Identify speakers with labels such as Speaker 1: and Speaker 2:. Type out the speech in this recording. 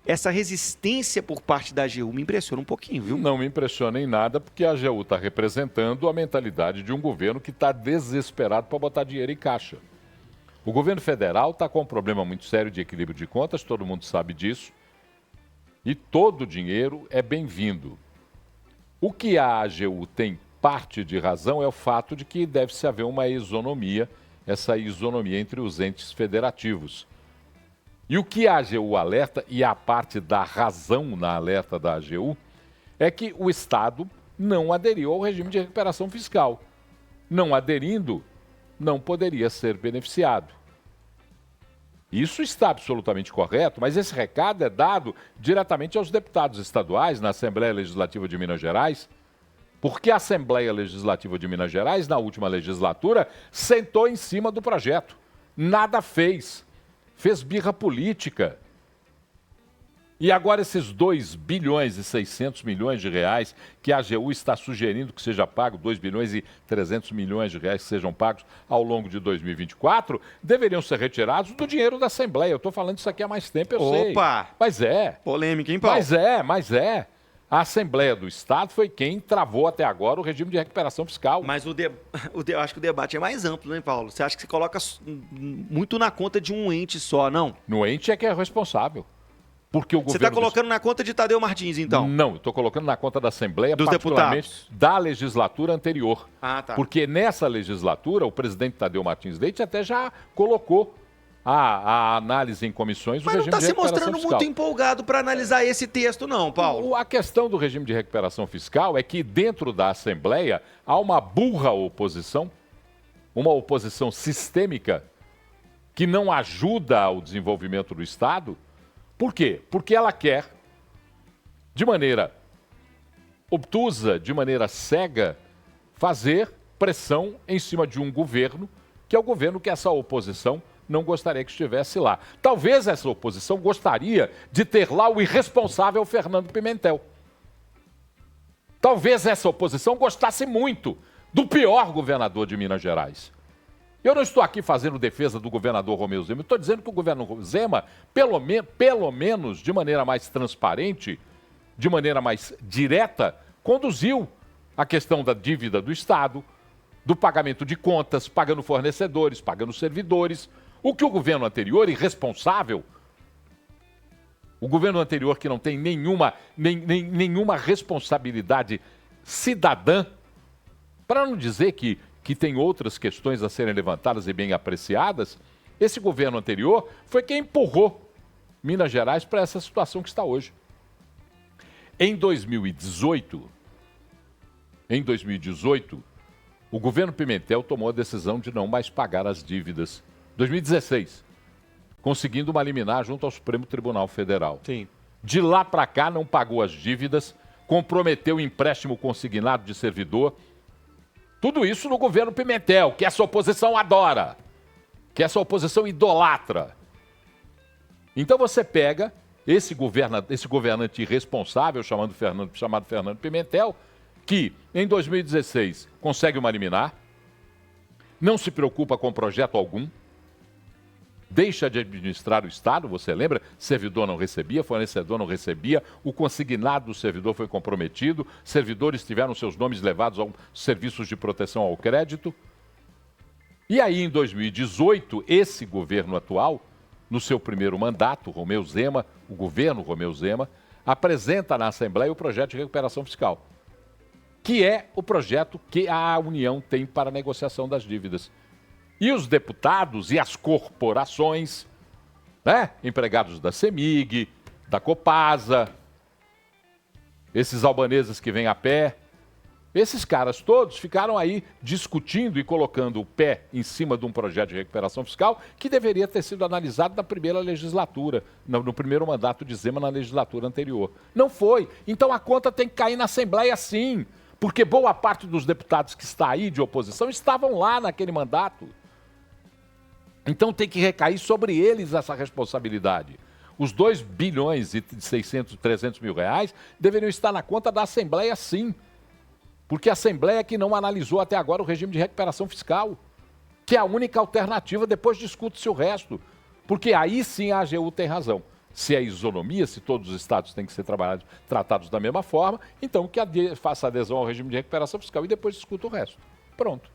Speaker 1: essa resistência por parte da AGU me impressiona um pouquinho, viu?
Speaker 2: Não me impressiona em nada, porque a AGU está representando a mentalidade de um governo que está desesperado para botar dinheiro em caixa. O governo federal está com um problema muito sério de equilíbrio de contas, todo mundo sabe disso, e todo dinheiro é bem-vindo. O que a AGU tem parte de razão é o fato de que deve-se haver uma isonomia, essa isonomia entre os entes federativos. E o que a AGU alerta, e a parte da razão na alerta da AGU, é que o Estado não aderiu ao regime de recuperação fiscal. Não aderindo, não poderia ser beneficiado. Isso está absolutamente correto, mas esse recado é dado diretamente aos deputados estaduais na Assembleia Legislativa de Minas Gerais, porque a Assembleia Legislativa de Minas Gerais, na última legislatura, sentou em cima do projeto. Nada fez. Fez birra política. E agora esses 2 bilhões e 600 milhões de reais que a AGU está sugerindo que seja pago, 2 bilhões e 300 milhões de reais que sejam pagos ao longo de 2024, deveriam ser retirados do dinheiro da Assembleia. Eu estou falando isso aqui há mais tempo, eu sei.
Speaker 1: Opa!
Speaker 2: Mas é.
Speaker 1: Polêmica, hein, Paulo?
Speaker 2: Mas é. A Assembleia do Estado foi quem travou até agora o regime de recuperação fiscal.
Speaker 1: Mas eu acho que o debate é mais amplo, né, Paulo? Você acha que você coloca muito na conta de um ente só, não?
Speaker 2: No ente é que é responsável. Porque o
Speaker 1: Você está colocando na conta de Tadeu Martins, então?
Speaker 2: Não, eu estou colocando na conta da Assembleia,
Speaker 1: dos
Speaker 2: particularmente
Speaker 1: deputados
Speaker 2: da legislatura anterior.
Speaker 1: Ah, tá.
Speaker 2: Porque nessa legislatura, o presidente Tadeu Martins Leite até já colocou a análise em comissões do
Speaker 1: regime de recuperação fiscal. Mas não está se mostrando muito empolgado para analisar esse texto, não, Paulo.
Speaker 2: A questão do regime de recuperação fiscal é que dentro da Assembleia há uma burra oposição, uma oposição sistêmica que não ajuda ao desenvolvimento do Estado. Por quê? Porque ela quer, de maneira obtusa, de maneira cega, fazer pressão em cima de um governo, que é o governo que essa oposição não gostaria que estivesse lá. Talvez essa oposição gostaria de ter lá o irresponsável Fernando Pimentel. Talvez essa oposição gostasse muito do pior governador de Minas Gerais. Eu não estou aqui fazendo defesa do governador Romeu Zema, eu estou dizendo que o governador Zema, pelo menos de maneira mais transparente, de maneira mais direta, conduziu a questão da dívida do Estado, do pagamento de contas, pagando fornecedores, pagando servidores. O que o governo anterior, irresponsável, o governo anterior que não tem nenhuma responsabilidade cidadã, para não dizer que tem outras questões a serem levantadas e bem apreciadas, esse governo anterior foi quem empurrou Minas Gerais para essa situação que está hoje. Em 2018, o governo Pimentel tomou a decisão de não mais pagar as dívidas. 2016, conseguindo uma liminar junto ao Supremo Tribunal Federal.
Speaker 1: Sim.
Speaker 2: De lá para cá não pagou as dívidas, comprometeu o empréstimo consignado de servidor. Tudo isso no governo Pimentel, que essa oposição adora, que essa oposição idolatra. Então você pega esse governante irresponsável, chamado Fernando Pimentel, que em 2016 consegue uma liminar, não se preocupa com projeto algum, deixa de administrar o Estado, você lembra? Servidor não recebia, fornecedor não recebia, o consignado do servidor foi comprometido, servidores tiveram seus nomes levados aos serviços de proteção ao crédito. E aí, em 2018, esse governo atual, no seu primeiro mandato, o governo Romeu Zema, apresenta na Assembleia o projeto de recuperação fiscal, que é o projeto que a União tem para a negociação das dívidas. E os deputados e as corporações, né? Empregados da CEMIG, da Copasa, esses albaneses que vêm a pé, esses caras todos ficaram aí discutindo e colocando o pé em cima de um projeto de recuperação fiscal que deveria ter sido analisado na primeira legislatura, no primeiro mandato de Zema na legislatura anterior. Não foi. Então a conta tem que cair na Assembleia sim, porque boa parte dos deputados que está aí de oposição estavam lá naquele mandato. Então tem que recair sobre eles essa responsabilidade. Os 2 bilhões e 300 mil reais deveriam estar na conta da Assembleia sim. Porque a Assembleia que não analisou até agora o regime de recuperação fiscal, que é a única alternativa, depois discute-se o resto. Porque aí sim a AGU tem razão. Se é isonomia, se todos os estados têm que ser tratados da mesma forma, então que faça adesão ao regime de recuperação fiscal e depois discuta o resto. Pronto.